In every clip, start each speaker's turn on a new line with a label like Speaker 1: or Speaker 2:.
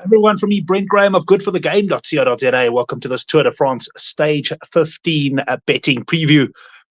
Speaker 1: Everyone from me, Brent Graham of goodforthegame.co.za. Welcome to this Tour de France Stage 15 betting preview.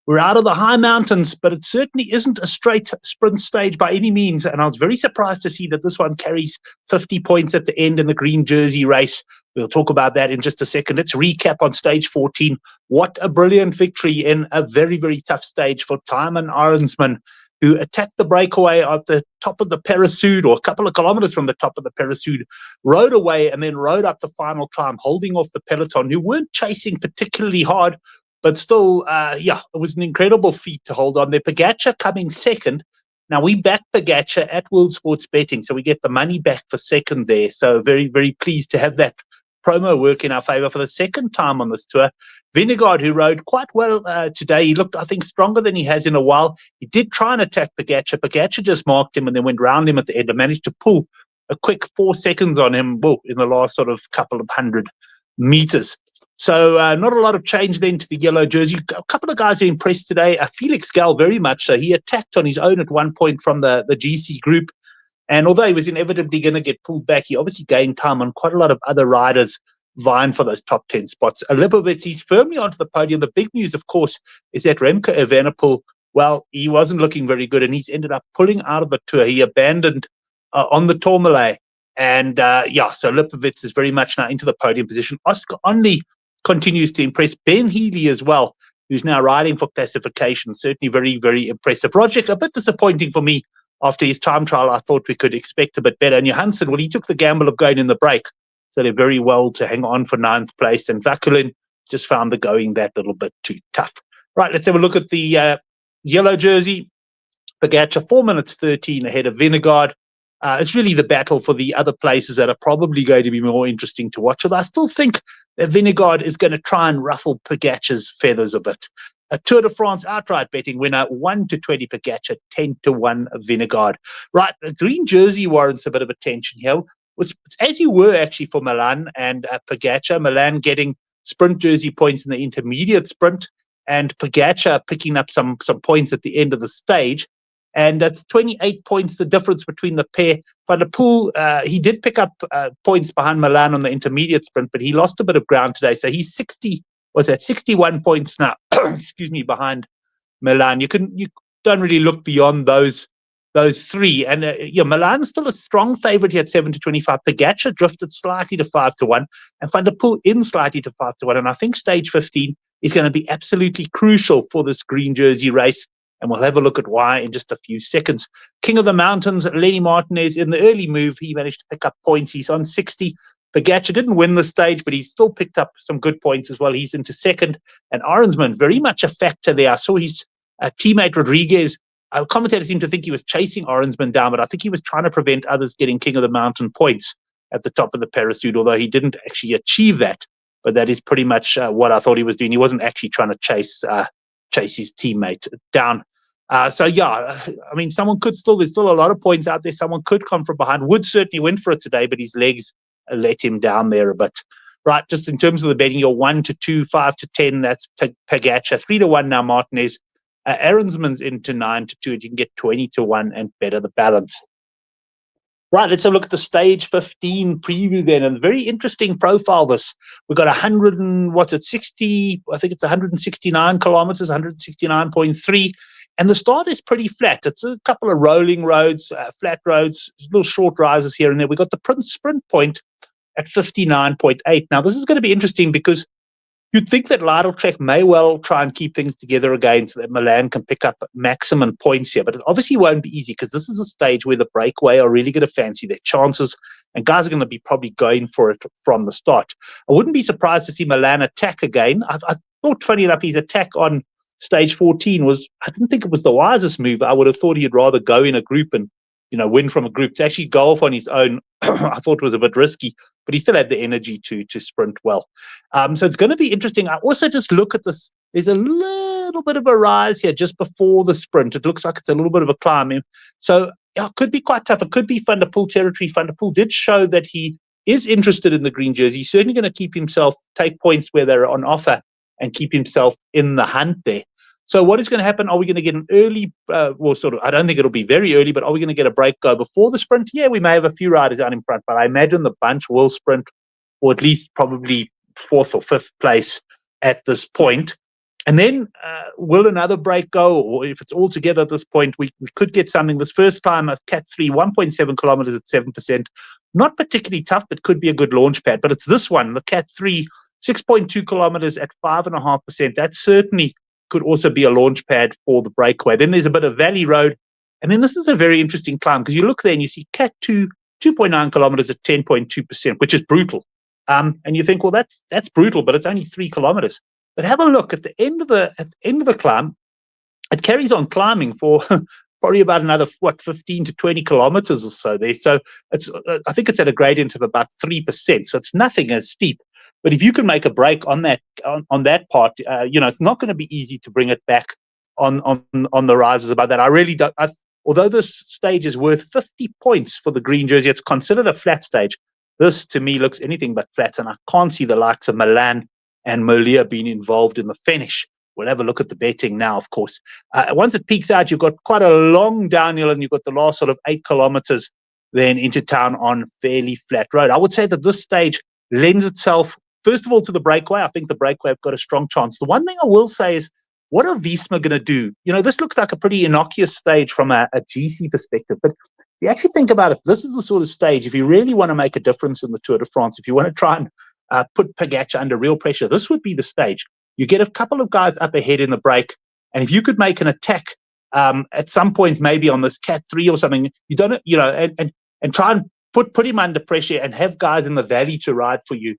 Speaker 1: We're out of the high mountains, but it certainly isn't a straight sprint stage by any means. And I was very surprised to see that this one carries 50 points at the end in the green jersey race. We'll talk about that in just a second. Let's recap on stage 14. What a brilliant victory in a very, very tough stage for Thymen Arensman, who attacked the breakaway at the top of the Peyresourde, or a couple of kilometers from the top of the Peyresourde, rode away and then rode up the final climb, holding off the peloton, who weren't chasing particularly hard, but still, it was an incredible feat to hold on there. Pogačar coming second. Now, we back Pogačar at World Sports Betting, so we get the money back for second there. So very, very pleased to have that promo work in our favour for the second time on this tour. Vingegaard, who rode quite well today. He looked, I think, stronger than he has in a while. He did try and attack Pogačar. Pogačar just marked him and then went round him at the end and managed to pull a quick 4 seconds on him in the last sort of couple of 100 meters. So not a lot of change then to the yellow jersey. A couple of guys who impressed today. Felix Gall very much so. He attacked on his own at one point from the GC group. And although he was inevitably going to get pulled back, he obviously gained time on quite a lot of other riders vying for those top 10 spots. Lipovitz, he's firmly onto the podium. The big news, of course, is that Remco Evenepoel, well, he wasn't looking very good, and he's ended up pulling out of the tour. He abandoned on the Tourmalet. And, so Lipovitz is very much now into the podium position. Oscar Onley continues to impress. Ben Healy as well, who's now riding for classification. Certainly very, very impressive. Roglic, a bit disappointing for me. After his time trial, I thought we could expect a bit better. And Johansson, well, he took the gamble of going in the break. So they're very well to hang on for 9th place. And Vakulin just found the going that little bit too tough. Right, let's have a look at the yellow jersey. Pogačar, 4 minutes 13 ahead of Vingegaard. It's really the battle for the other places that are probably going to be more interesting to watch. Although I still think that Vingegaard is going to try and ruffle Pogačar's feathers a bit. A Tour de France outright betting winner, 1-20 Pogačar, 10-1 Vingegaard. Right, the green jersey warrants a bit of attention here. It's as you were actually for Milan and Pogačar. Milan getting sprint jersey points in the intermediate sprint, and Pogačar picking up some points at the end of the stage. And that's 28 points, the difference between the pair. Van der Poel, he did pick up points behind Milan on the intermediate sprint, but he lost a bit of ground today. So he's 61 points now, excuse me, behind Milan. You don't really look beyond those three. And Milan's still a strong favourite here at 7-25. Pogačar drifted slightly to 5-1, and Van der Poel in slightly to 5-1. And I think stage 15 is going to be absolutely crucial for this green jersey race. And we'll have a look at why in just a few seconds. King of the Mountains, Lenny Martinez, in the early move, he managed to pick up points. He's on 60. Pogačar didn't win the stage, but he still picked up some good points as well. He's into second. And Arensman, very much a factor there. I saw his teammate Rodriguez. Commentators seemed to think he was chasing Arensman down, but I think he was trying to prevent others getting King of the Mountain points at the top of the Peyresourde, although he didn't actually achieve that. But that is pretty much what I thought he was doing. He wasn't actually trying to chase his teammate down. There's still a lot of points out there. Someone could come from behind. Wood certainly went for it today, but his legs let him down there a bit. Right, just in terms of the betting, you're 1-2, 5-10. That's Pogačar. 3-1 now, Martinez. Arensman's into 9-2. You can get 20-1 and better the balance. Right, let's have a look at the stage 15 preview then. And very interesting profile this. We've got 169 kilometers, 169.3. And the start is pretty flat. It's a couple of rolling roads, flat roads, little short rises here and there. We've got the sprint point at 59.8. Now, this is going to be interesting because you'd think that Lidl Trek may well try and keep things together again so that Milan can pick up maximum points here. But it obviously won't be easy because this is a stage where the breakaway are really going to fancy their chances and guys are going to be probably going for it from the start. I wouldn't be surprised to see Milan attack again. I thought, funny enough, his attack on stage 14 I didn't think it was the wisest move. I would have thought he'd rather go in a group and, win from a group. To actually go off on his own, I thought was a bit risky, but he still had the energy to sprint well. So it's going to be interesting. I also just look at this. There's a little bit of a rise here just before the sprint. It looks like it's a little bit of a climb. So it could be quite tough. It could be Van der Poel territory. Van der Poel did show that he is interested in the green jersey. He's certainly going to keep himself, take points where they're on offer and keep himself in the hunt there. So what is going to happen? Are we going to get an early, I don't think it'll be very early, but are we going to get a break go before the sprint? Yeah, we may have a few riders out in front, but I imagine the bunch will sprint, or at least probably fourth or fifth place at this point. And then will another break go, or if it's all together at this point, we could get something. This first time at Cat 3, 1.7 kilometers at 7%. Not particularly tough, but could be a good launch pad. But it's this one, the Cat 3, 6.2 kilometers at 5.5%. That certainly could also be a launch pad for the breakaway. Then there's a bit of Valley Road. And then this is a very interesting climb, because you look there and you see Cat 2, 2.9 kilometers at 10.2%, which is brutal. And you think, well, that's brutal, but it's only 3 kilometers. But have a look at the end of the climb. It carries on climbing for probably about another 15 to 20 kilometers or so there. So I think it's at a gradient of about 3%. So it's nothing as steep. But if you can make a break on that part, it's not going to be easy to bring it back on the rises above that. I really don't. Although this stage is worth 50 points for the green jersey, it's considered a flat stage. This to me looks anything but flat, and I can't see the likes of Milan and Merlier being involved in the finish. We'll have a look at the betting now, of course. Once it peaks out, you've got quite a long downhill, and you've got the last sort of 8 kilometers then into town on fairly flat road. I would say that this stage lends itself, first of all, to the breakaway. I think the breakaway have got a strong chance. The one thing I will say is, what are Visma going to do? This looks like a pretty innocuous stage from a GC perspective, but if you actually think about it, this is the sort of stage, if you really want to make a difference in the Tour de France, if you want to try and put Pogačar under real pressure, this would be the stage. You get a couple of guys up ahead in the break, and if you could make an attack at some point, maybe on this Cat 3 or something, and try and put him under pressure and have guys in the valley to ride for you.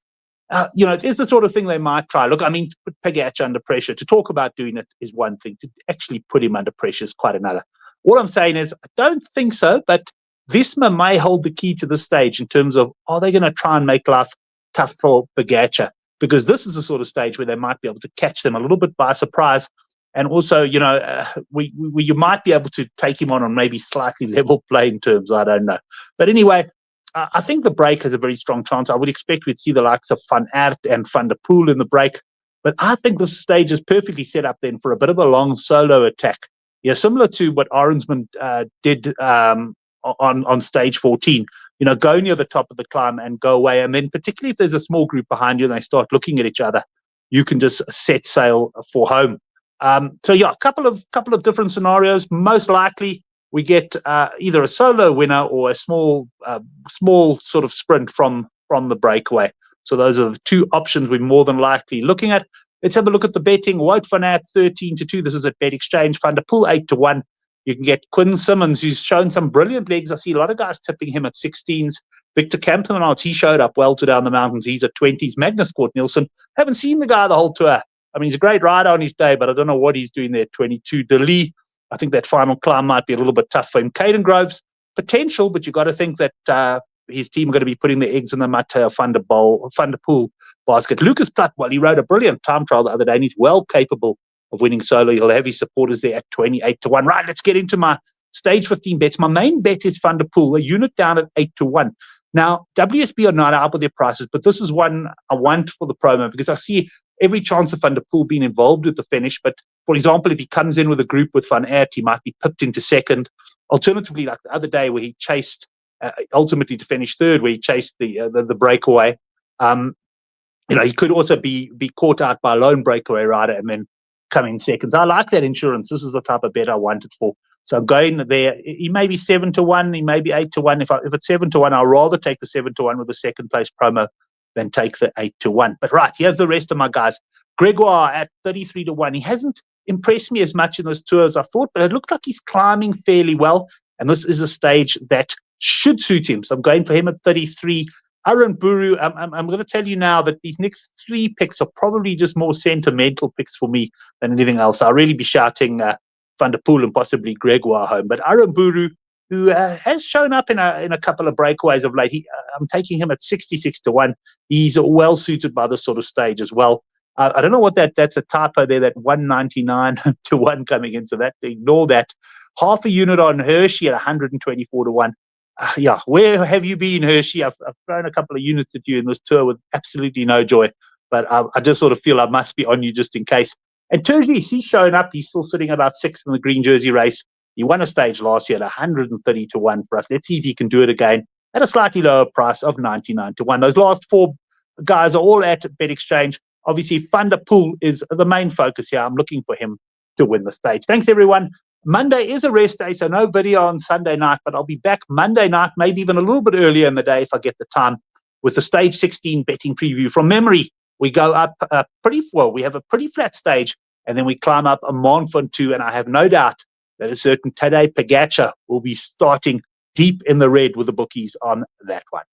Speaker 1: It is the sort of thing they might try. Look, I mean, to put Pogačar under pressure, to talk about doing it is one thing. To actually put him under pressure is quite another. All I'm saying is, I don't think so, but Visma may hold the key to this stage in terms of, are they going to try and make life tough for Pogačar? Because this is the sort of stage where they might be able to catch them a little bit by surprise. And also, you might be able to take him on maybe slightly level playing terms. I don't know. But anyway, I think the break has a very strong chance. I would expect we'd see the likes of Van Aert and Van der Poel in the break. But I think the stage is perfectly set up then for a bit of a long solo attack. Yeah, similar to what Arensman did on stage 14. Go near the top of the climb and go away. And then particularly if there's a small group behind you and they start looking at each other, you can just set sail for home. A couple of different scenarios. Most likely we get either a solo winner or a small sort of sprint from the breakaway. So those are the two options we're more than likely looking at. Let's have a look at the betting. Wout van Aert 13-2. This is at Bet Exchange. Van der Poel 8-1. You can get Quinn Simmons, who's shown some brilliant legs. I see a lot of guys tipping him at 16s. Victor Kampenaerts, he showed up well to down the mountains. He's at 20s. Magnus Cort Nielsen, haven't seen the guy the whole tour. I mean, he's a great rider on his day, but I don't know what he's doing there. 22. De Lee, I think that final climb might be a little bit tough for him. Caden Groves, potential, but you've got to think that his team are going to be putting their eggs in the Mathieu van der Poel basket. Lucas Platt, well, he rode a brilliant time trial the other day, and he's well capable of winning solo. He'll have his supporters there at 28-1. Right, let's get into my stage 15 bets. My main bet is Van der Poel, a unit down at 8-1. Now, WSB are not out with their prices, but this is one I want for the promo because I see every chance of Van der Poel being involved with the finish. But, for example, if he comes in with a group with Van Aert, he might be pipped into second. Alternatively, like the other day where he chased, ultimately to finish third, where he chased the breakaway, he could also be caught out by a lone breakaway rider and then come in seconds. I like that insurance. This is the type of bet I wanted for. So I'm going there. He may be 7-1. He may be 8-1. If it's 7-1, I'll rather take the 7-1 with the second place promo than take the 8-1. But right, here's the rest of my guys. Gregoire at 33-1. He hasn't impressed me as much in this tour as I thought, but it looked like he's climbing fairly well. And this is a stage that should suit him. So I'm going for him at 33. Aramburu, I'm going to tell you now that these next three picks are probably just more sentimental picks for me than anything else. I'll really be shouting Van der Poel and possibly Gregoire home. But Aramburu, who has shown up in a couple of breakaways of late, I'm taking him at 66-1. He's well suited by this sort of stage as well. I don't know what that's a typo there, that 199-1 coming in, so that ignore that. Half a unit on Hershey at 124-1. Where have you been, Hershey? I've thrown a couple of units at you in this tour with absolutely no joy, but I just sort of feel I must be on you just in case. And Terzi, he's shown up. He's still sitting about sixth in the green jersey race. He won a stage last year at 130 to 1 for us. Let's see if he can do it again at a slightly lower price of 99 to 1. Those last four guys are all at Bet Exchange. Obviously, Van der Poel is the main focus here. I'm looking for him to win the stage. Thanks, everyone. Monday is a rest day, so no video on Sunday night, but I'll be back Monday night, maybe even a little bit earlier in the day if I get the time, with the stage 16 betting preview. From memory, we go up we have a pretty flat stage, and then we climb up a Mont Ventoux, and I have no doubt that a certain Tadej Pogačar will be starting deep in the red with the bookies on that one.